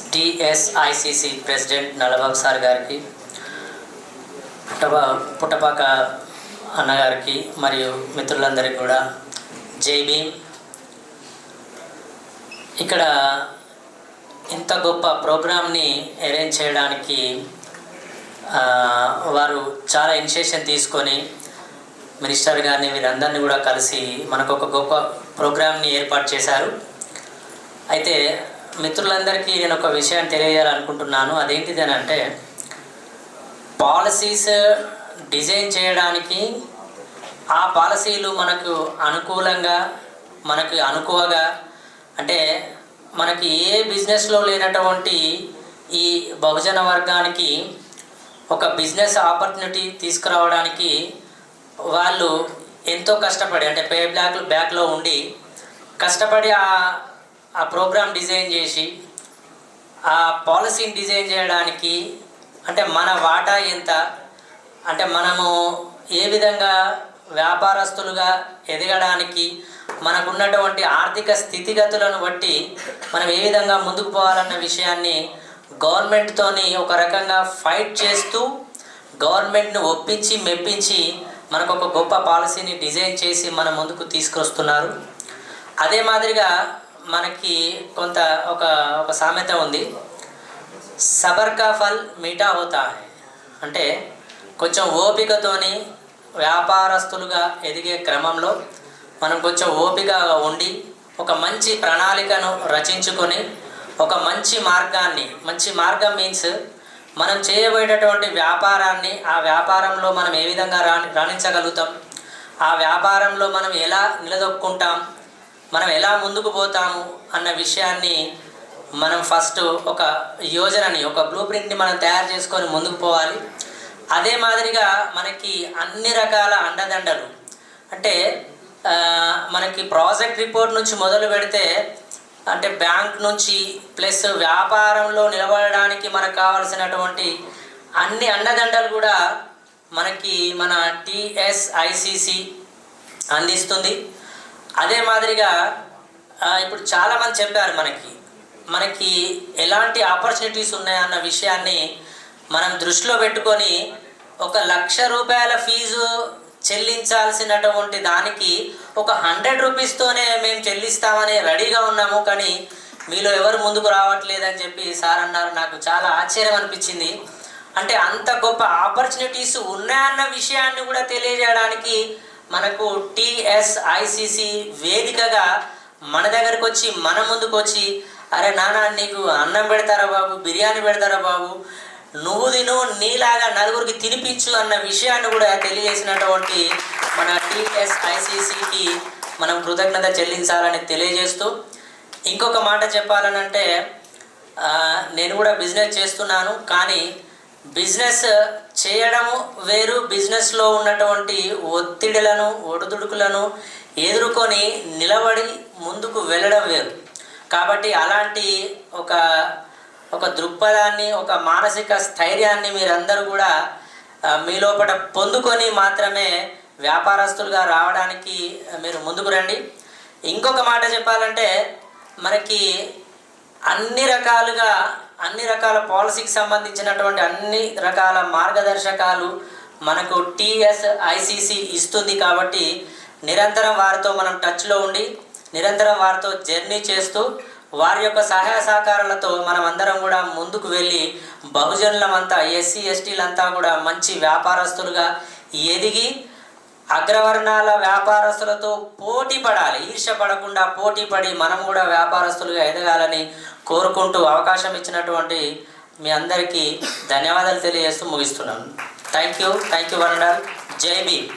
టిఎస్ఐసిసి president Nallababu sir గారికి, పుట్టపాక అన్నగారికి మరియు మిత్రులందరికీ కూడా జై భీమ్. ఇక్కడ ఇంత గొప్ప ప్రోగ్రామ్ని అరేంజ్ చేయడానికి వారు చాలా ఇనిషియేషన్ తీసుకొని మినిస్టర్ గారిని వీరందరినీ కూడా కలిసి మనకు ఒక గొప్ప ప్రోగ్రామ్ని ఏర్పాటు చేశారు. అయితే మిత్రులందరికీ నేను ఒక విషయాన్ని తెలియజేయాలనుకుంటున్నాను. అదేంటిది అని అంటే, పాలసీస్ డిజైన్ చేయడానికి ఆ పాలసీలు మనకు అనుకూలంగా, మనకు అనుకువగా, అంటే మనకి ఏ బిజినెస్లో లేనటువంటి ఈ బహుజన వర్గానికి ఒక బిజినెస్ ఆపర్చునిటీ తీసుకురావడానికి వాళ్ళు ఎంతో కష్టపడి, అంటే బ్యాక్లో ఉండి కష్టపడి ఆ ప్రోగ్రామ్ డిజైన్ చేసి ఆ పాలసీని డిజైన్ చేయడానికి, అంటే మన వాటా ఎంత, అంటే మనము ఏ విధంగా వ్యాపారస్తులుగా ఎదగడానికి, మనకున్నటువంటి ఆర్థిక స్థితిగతులను బట్టి మనం ఏ విధంగా ముందుకు పోవాలన్న విషయాన్ని గవర్నమెంట్తోని ఒక రకంగా ఫైట్ చేస్తూ గవర్నమెంట్ను ఒప్పించి మెప్పించి మనకు ఒక గొప్ప పాలసీని డిజైన్ చేసి మన ముందుకు తీసుకొస్తున్నారు. అదే మాదిరిగా మనకి కొంత ఒక సామెత ఉంది, సబర్ కా ఫల్ మీఠా హోతా హై. అంటే కొంచెం ఓపికతోని వ్యాపారస్తులుగా ఎదిగే క్రమంలో మనం కొంచెం ఓపికగా ఉండి ఒక మంచి ప్రణాళికను రచించుకొని ఒక మంచి మార్గం మీన్స్ మనం చేయబోయేటటువంటి వ్యాపారాన్ని, ఆ వ్యాపారంలో మనం ఏ విధంగా రాణించగలుగుతాం, ఆ వ్యాపారంలో మనం ఎలా నిలదొక్కుంటాం, మనం ఎలా ముందుకు పోతాము అన్న విషయాన్ని మనం ఫస్ట్ ఒక యోజనని, ఒక బ్లూ ప్రింట్ని మనం తయారు చేసుకొని ముందుకు పోవాలి. అదే మాదిరిగా మనకి అన్ని రకాల అండదండలు, అంటే మనకి ప్రాజెక్ట్ రిపోర్ట్ నుంచి మొదలు పెడితే, అంటే బ్యాంక్ నుంచి ప్లస్ వ్యాపారంలో నిలబడడానికి మనకు కావాల్సినటువంటి అన్ని అండదండలు కూడా మనకి మన టిఎస్ఐసిసి అందిస్తుంది. అదే మాదిరిగా ఇప్పుడు చాలామంది చెప్పారు మనకి ఎలాంటి ఆపర్చునిటీస్ ఉన్నాయన్న విషయాన్ని మనం దృష్టిలో పెట్టుకొని 1,00,000 రూపాయల ఫీజు చెల్లించాల్సినటువంటి దానికి 100 రూపీస్తోనే మేము చెల్లిస్తామని రెడీగా ఉన్నాము, కానీ మీలో ఎవరు ముందుకు రావట్లేదని చెప్పి సార్ అన్నారు. నాకు చాలా ఆశ్చర్యం అనిపించింది. అంటే అంత గొప్ప ఆపర్చునిటీస్ ఉన్నాయన్న విషయాన్ని కూడా తెలియజేయడానికి మనకు టిఎస్ఐసిసి వేదికగా మన దగ్గరకు వచ్చి, మన ముందుకు వచ్చి, అరే నాన్న నీకు అన్నం పెడతారా బాబు, బిర్యానీ పెడతారా బాబు, నువ్వు తిను, నీలాగా నలుగురికి తినిపించు అన్న విషయాన్ని కూడా తెలియజేసినటువంటి మన టిఎస్ఐసిసికి మనం కృతజ్ఞత చెల్లించాలని తెలియజేస్తూ, ఇంకొక మాట చెప్పాలనంటే, నేను కూడా బిజినెస్ చేస్తున్నాను, కానీ బిజినెస్ చేయడము వేరు, బిజినెస్లో ఉన్నటువంటి ఒడిదుడుకులను ఎదుర్కొని నిలబడి ముందుకు వెళ్ళడం వేరు. కాబట్టి అలాంటి ఒక దృక్పథాన్ని, ఒక మానసిక స్థైర్యాన్ని మీరందరూ కూడా మీ లోపల పొందుకొని మాత్రమే వ్యాపారస్తులుగా రావడానికి మీరు ముందుకు రండి. ఇంకొక మాట చెప్పాలంటే, మనకి అన్ని రకాల పాలసీకి సంబంధించినటువంటి అన్ని రకాల మార్గదర్శకాలు మనకు టిఎస్ఐసిసి ఇస్తుంది. కాబట్టి నిరంతరం వారితో మనం టచ్లో ఉండి, నిరంతరం వారితో జర్నీ చేస్తూ, వారి యొక్క సహాయ సహకారాలతో మనం అందరం కూడా ముందుకు వెళ్ళి బహుజనులమంతా, ఎస్సీ ఎస్టీలంతా కూడా మంచి వ్యాపారస్తులుగా ఎదిగి అగ్రవర్ణాల వ్యాపారస్తులతో పోటీ పడాలి, ఈర్ష్య పడకుండా పోటీ పడి మనం కూడా వ్యాపారస్తులుగా ఎదగాలని కోరుకుంటూ అవకాశం ఇచ్చినటువంటి మీ అందరికీ ధన్యవాదాలు తెలియజేస్తూ ముగిస్తున్నాను. Thank you one and all. జై భీమ్.